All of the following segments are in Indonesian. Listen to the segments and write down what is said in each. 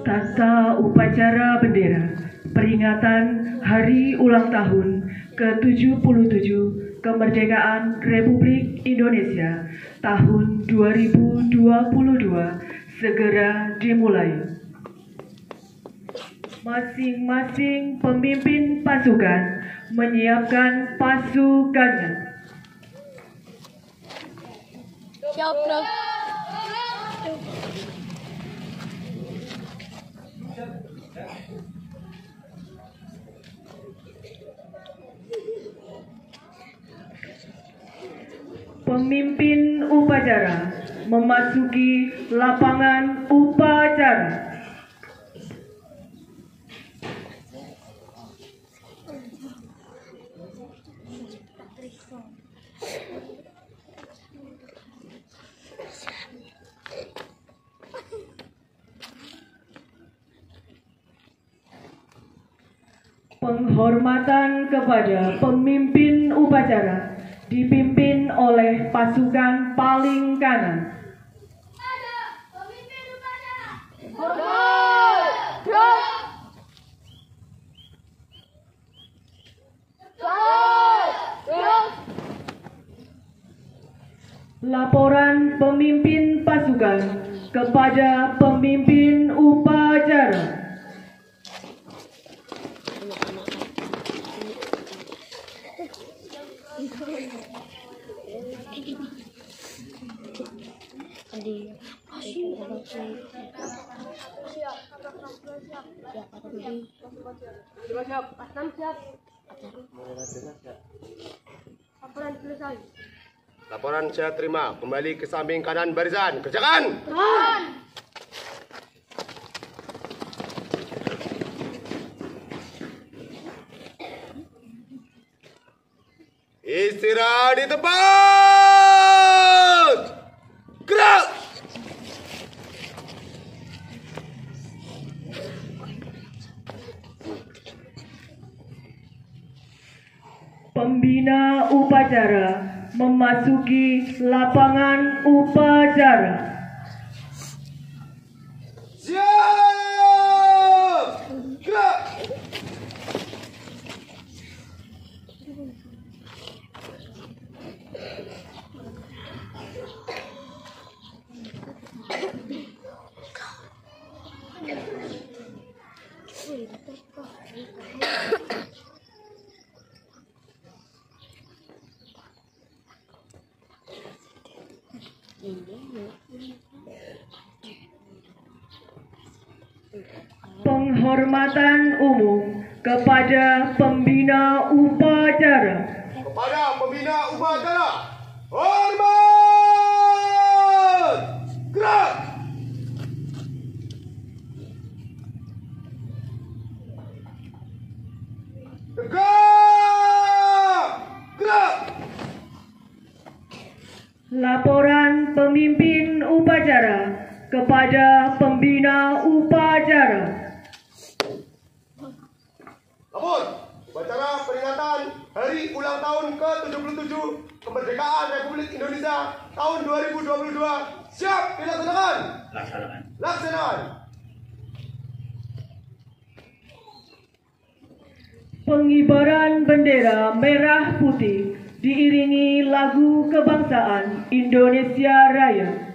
Tata upacara bendera peringatan Hari Ulang Tahun ke-77 Kemerdekaan Republik Indonesia tahun 2022 segera dimulai. Masing-masing pemimpin pasukan menyiapkan pasukannya. Siap, Bro. Pemimpin upacara memasuki lapangan upacara. Penghormatan kepada pemimpin upacara dipimpin oleh pasukan paling kanan. Pemimpin upacara. Hormat. Bro. Laporan pemimpin pasukan kepada pemimpin upacara. Laporan saya terima. Kembali ke samping kanan barisan. Kerjakan. Istirahat di tempat. Gerak. Pembina upacara memasuki lapangan upacara. Siap. Gerak. Penghormatan umum kepada pembina upacara. Kepada pembina upacara. Hormat. Gerak. Tegak. Gerak. Laporan pemimpin upacara kepada pembina upacara. Lapor, upacara peringatan Hari Ulang Tahun ke-77 Kemerdekaan Republik Indonesia tahun 2022 siap dilaksanakan. Laksanakan. Pengibaran bendera merah putih diiringi lagu kebangsaan Indonesia Raya.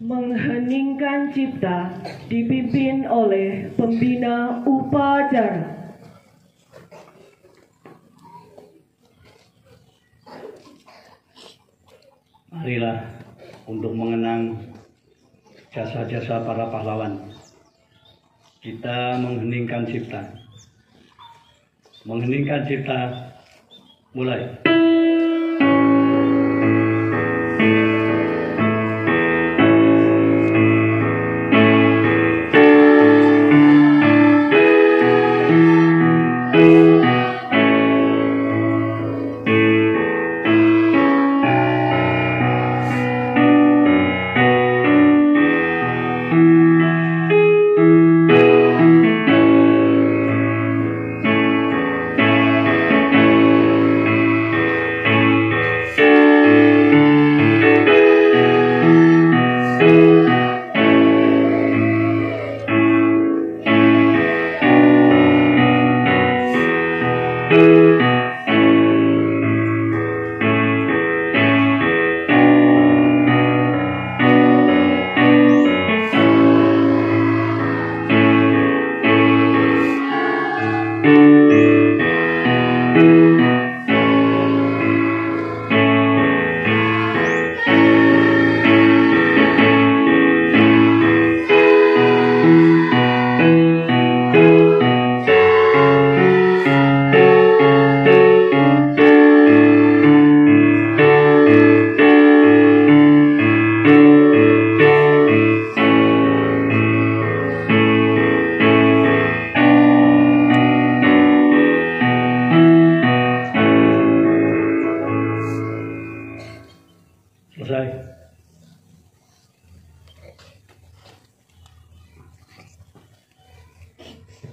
Mengheningkan cipta dipimpin oleh pembina upacara. Marilah untuk mengenang jasa-jasa para pahlawan, kita mengheningkan cipta. Mengheningkan cipta, mulai. Selesai.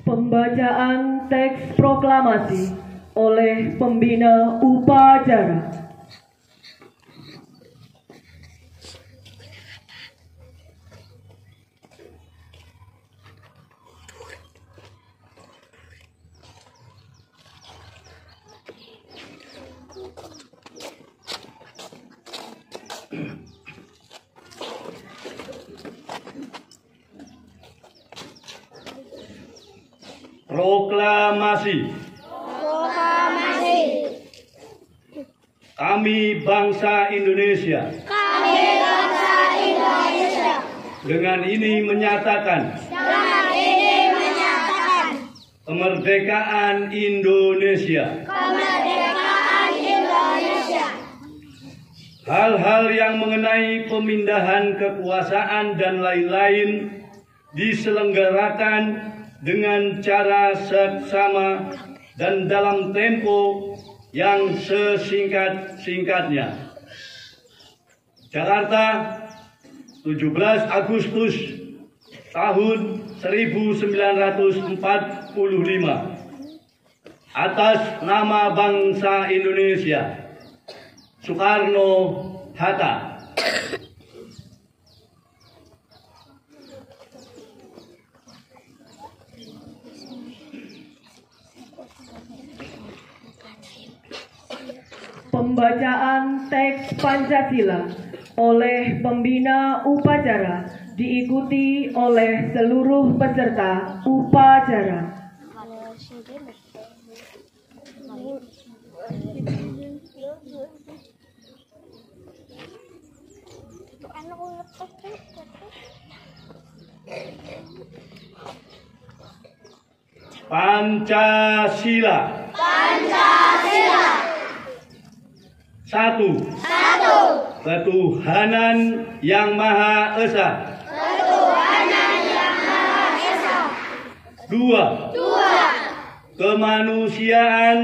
Pembacaan teks proklamasi oleh pembina upacara. Proklamasi. Proklamasi. Kami bangsa Indonesia. Kami bangsa Indonesia. Dengan ini menyatakan. Dengan ini menyatakan. Kemerdekaan Indonesia. Kemerdekaan Indonesia. Hal-hal yang mengenai pemindahan kekuasaan dan lain-lain diselenggarakan dengan cara seksama dan dalam tempo yang sesingkat-singkatnya. Jakarta, 17 Agustus tahun 1945. Atas nama bangsa Indonesia, Soekarno-Hatta. Pembacaan teks Pancasila oleh pembina upacara diikuti oleh seluruh peserta upacara. Pancasila. Pancasila. Satu. Ketuhanan Yang Maha Esa. Ketuhanan Yang Maha Esa. Dua. Kemanusiaan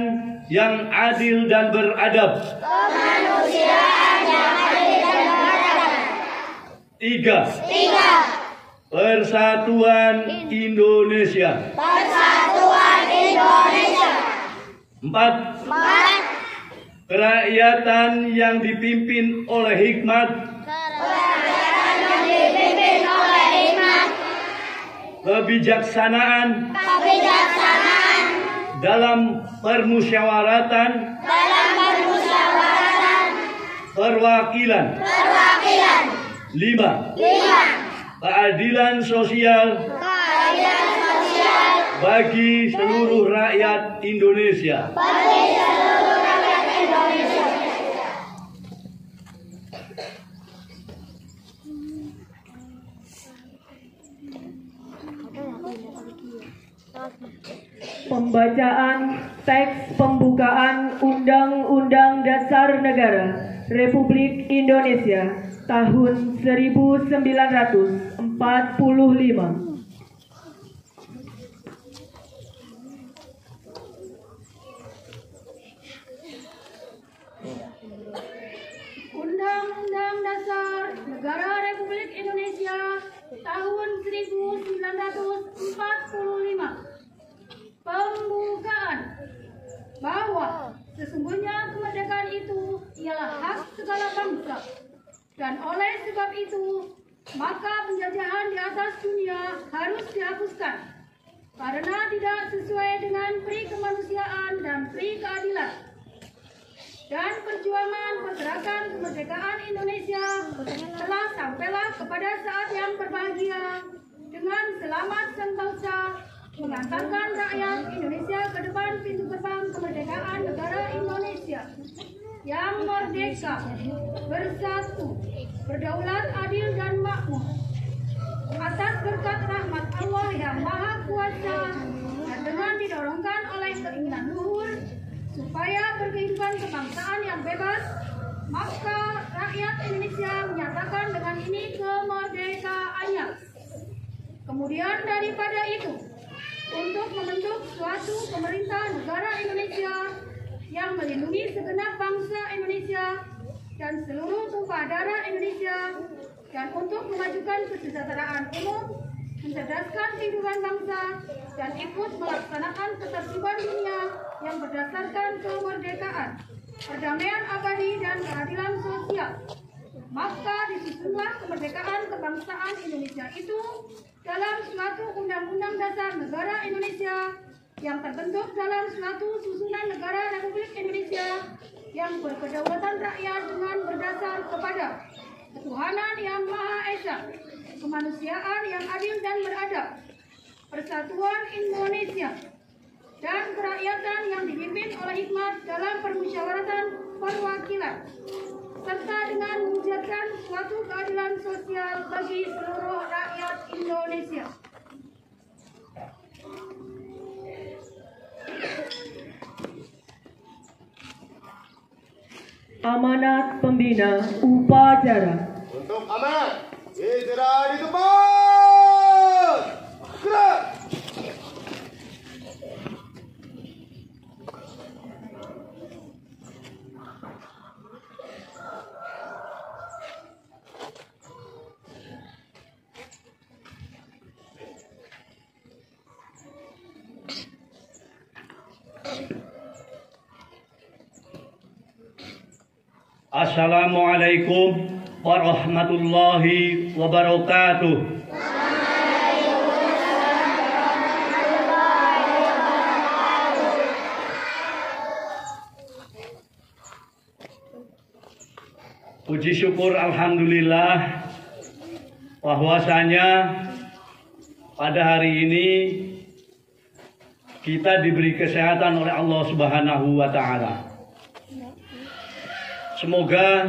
yang adil dan beradab. Kemanusiaan yang adil dan beradab. Tiga. Persatuan Indonesia. Persatuan Indonesia. 4. 4. Kerakyatan yang dipimpin oleh hikmat, Kerakyatan yang dipimpin oleh hikmat, kebijaksanaan kebijaksanaan, dalam permusyawaratan, perwakilan. 5. 5. Keadilan sosial Keadilan sosial bagi seluruh rakyat Indonesia. bagi seluruh rakyat Indonesia. Pembacaan teks pembukaan Undang-Undang Dasar Negara Republik Indonesia tahun 1945. Undang-Undang Dasar Negara Republik Indonesia tahun 1945. Pembukaan bahwa sesungguhnya kemerdekaan itu ialah hak segala bangsa, dan oleh sebab itu maka penjajahan di atas dunia harus dihapuskan karena tidak sesuai dengan peri kemanusiaan dan peri keadilan. Dan perjuangan pergerakan kemerdekaan Indonesia telah sampailah kepada saat yang berbahagia dengan selamat sentosa mengantarkan rakyat Indonesia ke depan pintu gerbang kemerdekaan negara Indonesia yang merdeka, bersatu, berdaulat, adil dan makmur atas berkat rahmat Allah yang Maha Kuasa dan dengan didorongkan oleh keinginan luhur supaya berkehidupan kebangsaan yang bebas, maka rakyat Indonesia menyatakan dengan ini kemerdekaannya. Kemudian daripada itu, untuk membentuk suatu pemerintah negara Indonesia yang melindungi segenap bangsa Indonesia dan seluruh tumpah darah Indonesia, dan untuk memajukan kesejahteraan umum, mencerdaskan kehidupan bangsa, dan ikut melaksanakan ketertiban dunia yang berdasarkan kemerdekaan, perdamaian abadi, dan keadilan sosial. Maka disusunlah kemerdekaan kebangsaan Indonesia itu dalam suatu Undang-Undang Dasar Negara Indonesia yang terbentuk dalam suatu susunan negara Republik Indonesia yang berkedaulatan rakyat dengan berdasar kepada ketuhanan yang Maha Esa, kemanusiaan yang adil dan beradab, persatuan Indonesia, dan kerakyatan yang dipimpin oleh hikmat dalam permusyawaratan perwakilan, serta dengan mewujudkan suatu keadilan sosial bagi seluruh rakyat Indonesia. Amanat Pembina Upacara. Untuk amanat, segera ditumpah. Gerak. Assalamualaikum warahmatullahi wabarakatuh. Puji syukur alhamdulillah bahwasanya pada hari ini kita diberi kesehatan oleh Allah Subhanahu wa taala. Semoga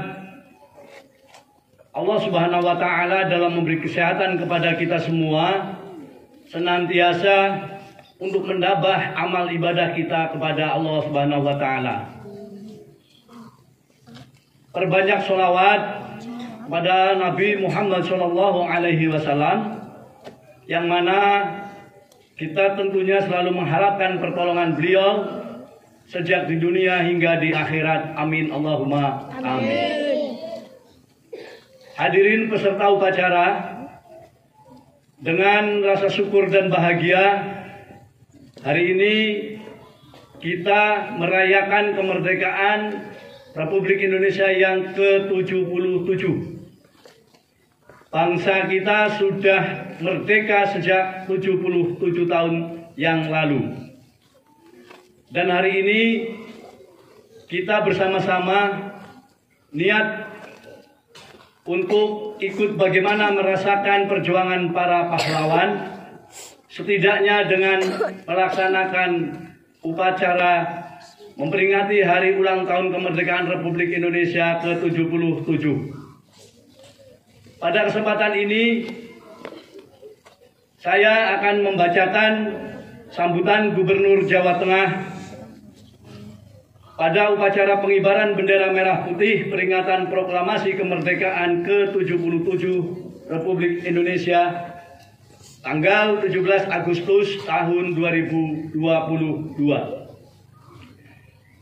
Allah Subhanahu wa taala dalam memberi kesehatan kepada kita semua senantiasa untuk menambah amal ibadah kita kepada Allah Subhanahu wa taala. Perbanyak sholawat pada Nabi Muhammad sallallahu alaihi wasallam, yang mana kita tentunya selalu mengharapkan pertolongan beliau sejak di dunia hingga di akhirat. Amin Allahumma amin. Hadirin peserta upacara Dengan rasa syukur dan bahagia, hari ini kita merayakan kemerdekaan Republik Indonesia yang ke-77. Bangsa kita sudah merdeka sejak 77 tahun yang lalu. Dan hari ini kita bersama-sama niat untuk ikut bagaimana merasakan perjuangan para pahlawan, setidaknya dengan melaksanakan upacara memperingati hari ulang tahun kemerdekaan Republik Indonesia ke-77. Pada kesempatan ini, saya akan membacakan sambutan Gubernur Jawa Tengah pada upacara pengibaran bendera merah putih peringatan proklamasi kemerdekaan ke-77 Republik Indonesia tanggal 17 Agustus tahun 2022.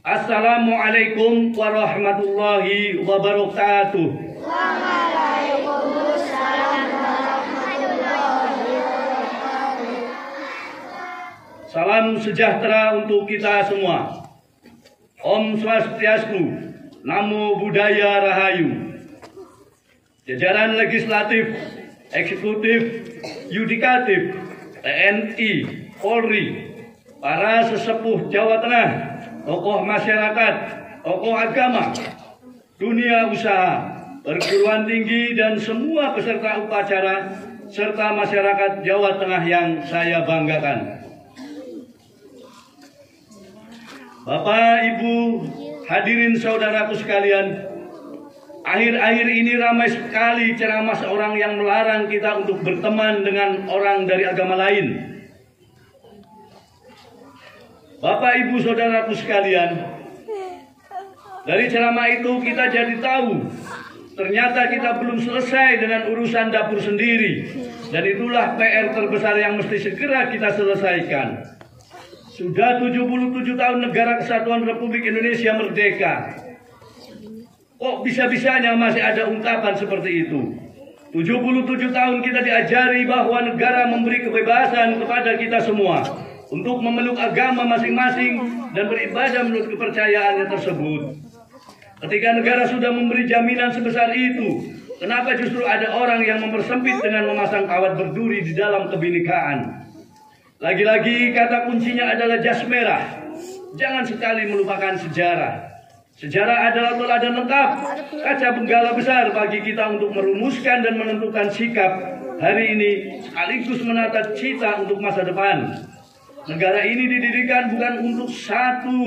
Assalamualaikum warahmatullahi wabarakatuh. Waalaikumsalam warahmatullahi wabarakatuh. Salam sejahtera untuk kita semua. Om Swastiastu, Namo Buddhaya Rahayu. Jajaran legislatif, eksekutif, yudikatif, TNI, Polri, para sesepuh Jawa Tengah, tokoh masyarakat, tokoh agama, dunia usaha, perguruan tinggi, dan semua peserta upacara, serta masyarakat Jawa Tengah yang saya banggakan. Bapak, Ibu, hadirin saudaraku sekalian, akhir-akhir ini ramai sekali ceramah seorang yang melarang kita untuk berteman dengan orang dari agama lain. Bapak, Ibu, saudaraku sekalian, dari ceramah itu kita jadi tahu ternyata kita belum selesai dengan urusan dapur sendiri, dan itulah PR terbesar yang mesti segera kita selesaikan. Sudah 77 tahun negara kesatuan Republik Indonesia merdeka. Kok bisa-bisanya masih ada ungkapan seperti itu? 77 tahun kita diajari bahwa negara memberi kebebasan kepada kita semua untuk memeluk agama masing-masing dan beribadah menurut kepercayaannya tersebut. Ketika negara sudah memberi jaminan sebesar itu, kenapa justru ada orang yang mempersempit dengan memasang kawat berduri di dalam kebinekaan? Lagi-lagi kata kuncinya adalah jas merah. Jangan sekali melupakan sejarah. Sejarah adalah teladan lengkap, kaca benggala besar bagi kita untuk merumuskan dan menentukan sikap hari ini, sekaligus menata cita untuk masa depan. Negara ini didirikan bukan untuk satu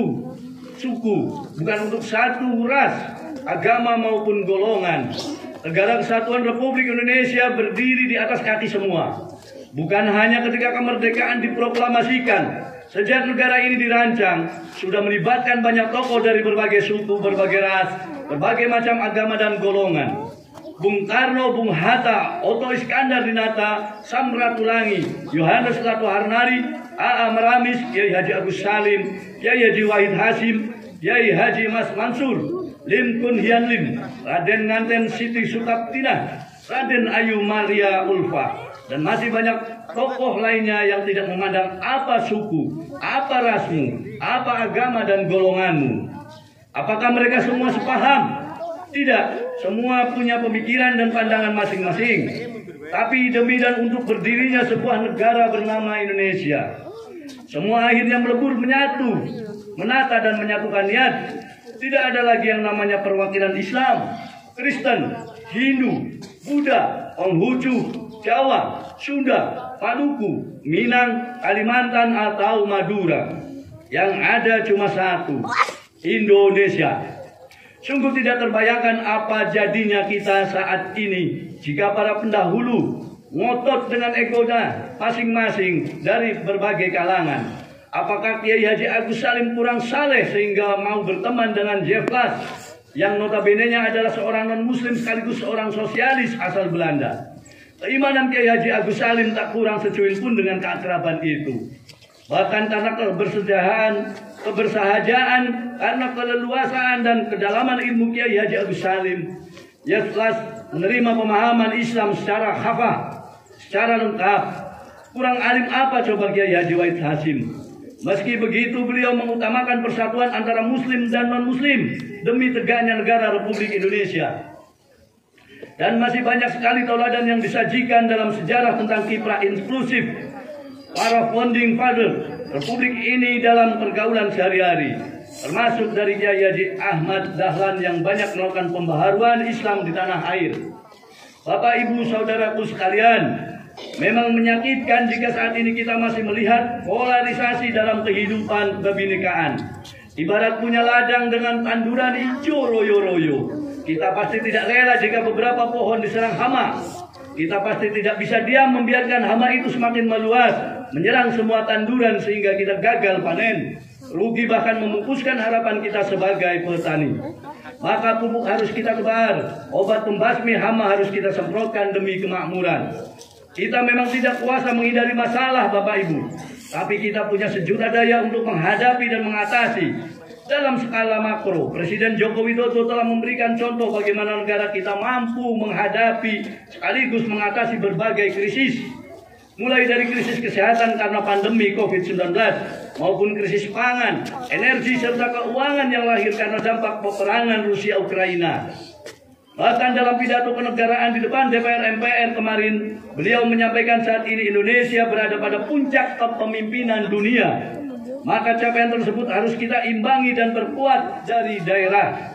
suku, bukan untuk satu ras, agama maupun golongan. Negara Kesatuan Republik Indonesia berdiri di atas kaki semua. Bukan hanya ketika kemerdekaan diproklamasikan, sejak negara ini dirancang, sudah melibatkan banyak tokoh dari berbagai suku, berbagai ras, berbagai macam agama dan golongan. Bung Karno, Bung Hatta, Otto Iskandar-Dinata, Samratulangi, Yohanes Latu Harnari, A.A. Meramis, Kiai Haji Agus Salim, Kiai Haji Wahid Hasim, Kiai Haji Mas Mansur, Lim Kun Hian Lim, Raden Nganten Siti Sukaptina, Raden Ayu Maria Ulfa, dan masih banyak tokoh lainnya yang tidak memandang apa suku, apa rasmu, apa agama dan golonganmu. Apakah mereka semua sepaham? Tidak, semua punya pemikiran dan pandangan masing-masing. Tapi demi dan untuk berdirinya sebuah negara bernama Indonesia, semua akhirnya melebur menyatu, menata dan menyatukan niat. Tidak ada lagi yang namanya perwakilan Islam, Kristen, Hindu, Buddha, Konghucu, Jawa, Sunda, Maluku, Minang, Kalimantan atau Madura. Yang ada cuma satu, Indonesia. Sungguh tidak terbayangkan apa jadinya kita saat ini jika para pendahulu ngotot dengan egonya masing-masing dari berbagai kalangan. Apakah Kiai Haji Agus Salim kurang saleh sehingga mau berteman dengan Jeff Las yang notabene-nya adalah seorang non-muslim sekaligus seorang sosialis asal Belanda? Keimanan Kiai Haji Agus Salim tak kurang secuil pun dengan keakraban itu. Bahkan karena kebersahajaan, karena keleluasaan dan kedalaman ilmu Kiai Haji Agus Salim, ia telah menerima pemahaman Islam secara khafah, secara lengkap. Kurang alim apa coba Kiai Haji Wahid Hasyim? Meski begitu beliau mengutamakan persatuan antara muslim dan non-muslim demi tegaknya negara Republik Indonesia. Dan masih banyak sekali tauladan yang disajikan dalam sejarah tentang kiprah inklusif para founding father Republik ini dalam pergaulan sehari-hari. Termasuk dari Kiai Haji Ahmad Dahlan yang banyak melakukan pembaharuan Islam di tanah air. Bapak Ibu Saudaraku sekalian, memang menyakitkan jika saat ini kita masih melihat polarisasi dalam kehidupan kebinekaan. Ibarat punya ladang dengan tanduran hijau royo-royo. Kita pasti tidak rela jika beberapa pohon diserang hama. Kita pasti tidak bisa diam membiarkan hama itu semakin meluas, menyerang semua tanduran sehingga kita gagal panen. Rugi bahkan memupuskan harapan kita sebagai petani. Maka pupuk harus kita tebar, obat pembasmi hama harus kita semprotkan demi kemakmuran. Kita memang tidak kuasa menghindari masalah Bapak Ibu, tapi kita punya sejuta daya untuk menghadapi dan mengatasi. Dalam skala makro, Presiden Joko Widodo telah memberikan contoh bagaimana negara kita mampu menghadapi sekaligus mengatasi berbagai krisis. Mulai dari krisis kesehatan karena pandemi COVID-19, maupun krisis pangan, energi, serta keuangan yang lahir karena dampak peperangan Rusia-Ukraina. Bahkan dalam pidato kenegaraan di depan DPR MPR kemarin, beliau menyampaikan saat ini Indonesia berada pada puncak kepemimpinan dunia. Maka capaian tersebut harus kita imbangi dan perkuat dari daerah.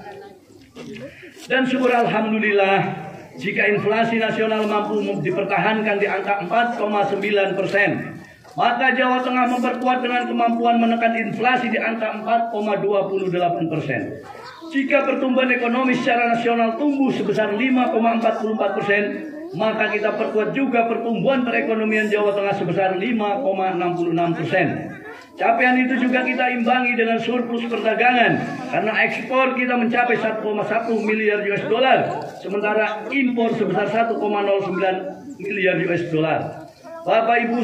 Dan syukur alhamdulillah, jika inflasi nasional mampu dipertahankan di angka 4,9%, maka Jawa Tengah memperkuat dengan kemampuan menekan inflasi di angka 4,28%. Jika pertumbuhan ekonomi secara nasional tumbuh sebesar 5,44%, maka kita perkuat juga pertumbuhan perekonomian Jawa Tengah sebesar 5,66%. Capaian itu juga kita imbangi dengan surplus perdagangan karena ekspor kita mencapai 1,1 miliar US dollar, sementara impor sebesar 1,09 miliar US dollar. Bapak Ibu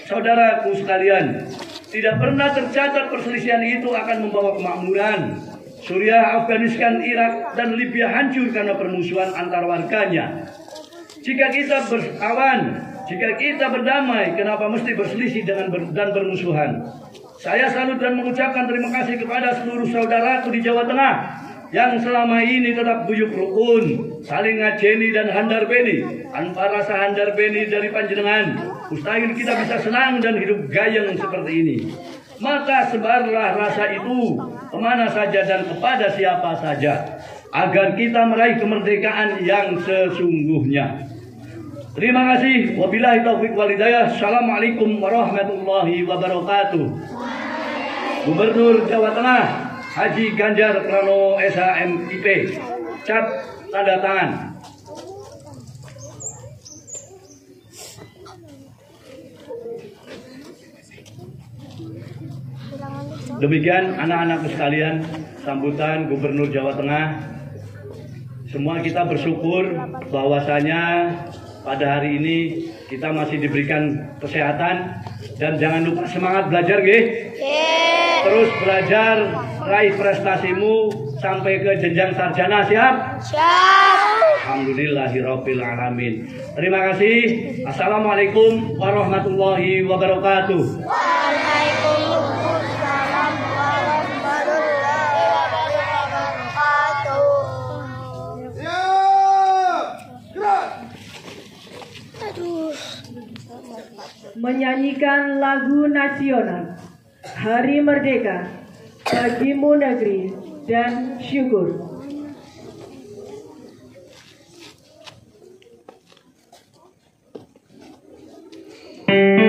Saudaraku sekalian, tidak pernah tercatat perselisihan itu akan membawa kemakmuran. Suriah, Afghanistan, Irak, dan Libya hancur karena permusuhan antar warganya. Jika kita berkawan, jika kita berdamai, kenapa mesti berselisih dan bermusuhan? Saya salut dan mengucapkan terima kasih kepada seluruh saudaraku di Jawa Tengah yang selama ini tetap guyup rukun, saling ngajeni dan handar beni. Tanpa rasa handar beni dari panjenengan, mustahil kita bisa senang dan hidup gayeng seperti ini. Maka sebarlah rasa itu kemana saja dan kepada siapa saja, agar kita meraih kemerdekaan yang sesungguhnya. Terima kasih. Wabillahi taufiq wal hidayah. Assalamualaikum warahmatullahi wabarakatuh. Gubernur Jawa Tengah Haji Ganjar Pranowo SHMIP. Cap tanda tangan. Demikian anak-anakku sekalian, sambutan Gubernur Jawa Tengah. Semua kita bersyukur bahwasanya pada hari ini kita masih diberikan kesehatan dan jangan lupa semangat belajar, nggih. Terus belajar, raih prestasimu sampai ke jenjang sarjana, siap? Siap. Alhamdulillahirabbil alamin. Terima kasih. Assalamualaikum warahmatullahi wabarakatuh. Waalaikumsalam warahmatullahi wabarakatuh. Menyanyikan lagu nasional Hari Merdeka, Bagimu Negeri, dan Syukur. Thank you.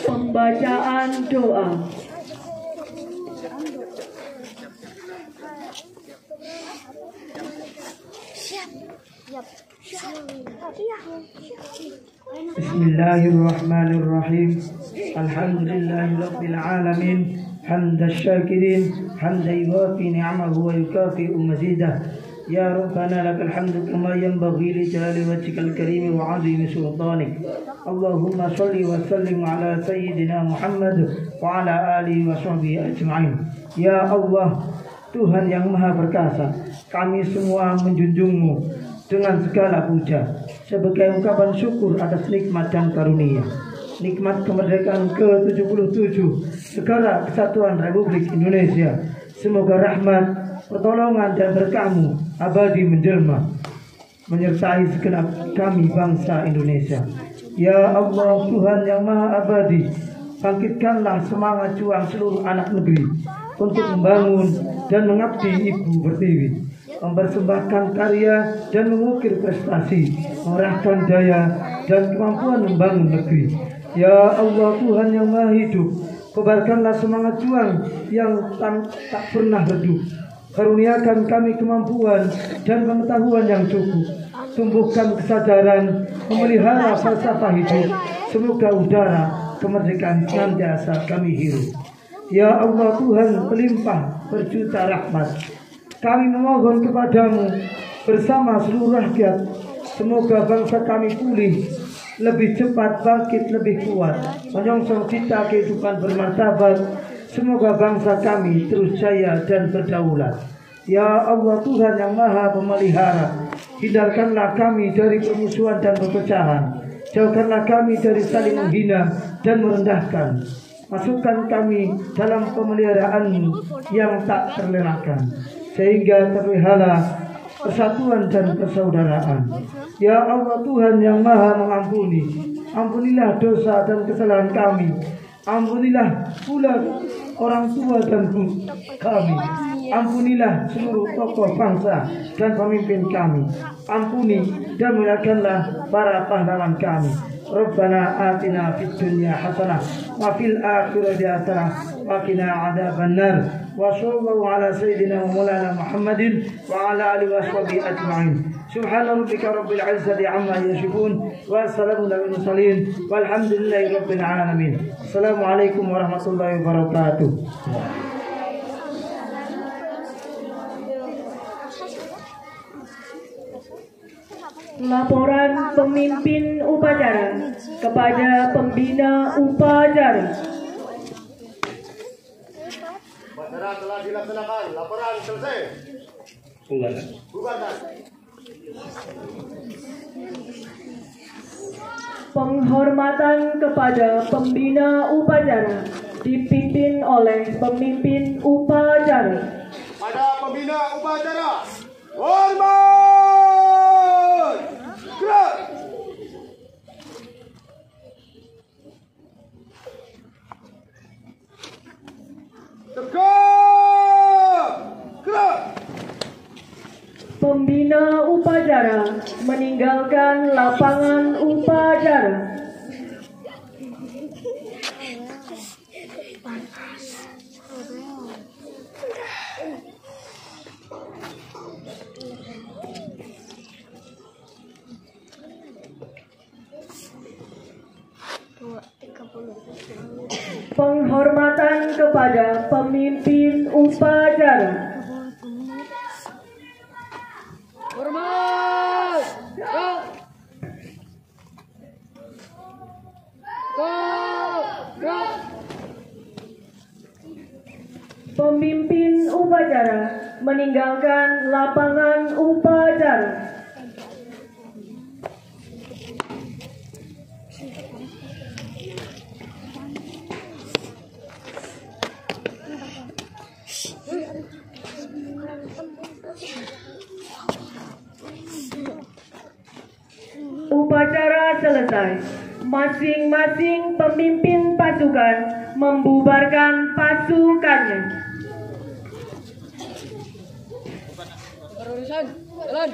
Pembacaan doa. Bismillahirrahmanirrahim. Alhamdulillahirabbil alamin. Hamdan syakirin, hamdan yuwafi ni'amahu wa yukafi'u mazidah. Ya Rabbana lakal hamdu kama yanbaghi li jalali wajhikal karim wa 'azimi sultanik. Allahumma shalli wa sallim ala sayyidina Muhammad wa ala alihi wa sahbihi ajma'in. Ya Allah, Tuhan yang Maha Perkasa, kami semua menjunjungmu dengan segala puja sebagai ungkapan syukur atas nikmat dan karunia. Nikmat kemerdekaan ke-77 Negara Kesatuan Republik Indonesia. Semoga rahmat, pertolongan dan berkah-Mu abadi menjelma menyertai segenap kami bangsa Indonesia. Ya Allah, Tuhan yang Maha Abadi, bangkitkanlah semangat juang seluruh anak negeri untuk membangun dan mengabdi Ibu Pertiwi, mempersembahkan karya dan mengukir prestasi, mengerahkan daya dan kemampuan membangun negeri. Ya Allah, Tuhan yang Maha Hidup, kobarkanlah semangat juang yang tak pernah redup. Karuniakan kami kemampuan dan pengetahuan yang cukup. Tumbuhkan kesadaran memelihara falsafah hidup. Semoga udara kemerdekaan senantiasa kami hirup. Ya Allah, Tuhan pelimpah berjuta rahmat, kami memohon kepadamu bersama seluruh rakyat. Semoga bangsa kami pulih lebih cepat, bangkit lebih kuat, menyongsong cita kehidupan bermartabat. Semoga bangsa kami terus jaya dan berdaulat. Ya Allah, Tuhan yang Maha Pemelihara, hindarkanlah kami dari permusuhan dan perpecahan. Jauhkanlah kami dari saling menghina dan merendahkan. Masukkan kami dalam pemeliharaan-Mu yang tak terlelahkan, sehingga terpelihara persatuan dan persaudaraan. Ya Allah, Tuhan yang Maha Mengampuni, Ampunilah dosa dan kesalahan kami. Ampunilah pula orang tua dan guru kami. Ampunilah seluruh tokoh bangsa dan pemimpin kami. Ampuni dan muliakanlah para pahlawan kami. Rabbana atina fid dunya hasanah wa fil akhirati hasanah wa qina adzabannar. Wa sallallahu ala sayyidina wa maulana Muhammadin wa ala alihi wa sahbihi ajma'in. Subhana rabbika rabbil izzati amma yasifun wa salamun alal mursalin walhamdulillahi rabbil alamin. Assalamualaikum warahmatullahi wabarakatuh. Laporan pemimpin upacara kepada pembina upacara. Upacara telah dilaksanakan. Laporan selesai. Bubarkan. Penghormatan kepada pembina upacara dipimpin oleh pemimpin upacara. Pada pembina upacara, hormat! Gerak! Tegak! Gerak! Pembina upacara meninggalkan lapangan upacara. Penghormatan kepada pemimpin upacara. Hormat! Gerak! Gerak! Pemimpin upacara meninggalkan lapangan upacara. Upacara selesai. Masing-masing pemimpin pasukan membubarkan pasukannya. Jalan.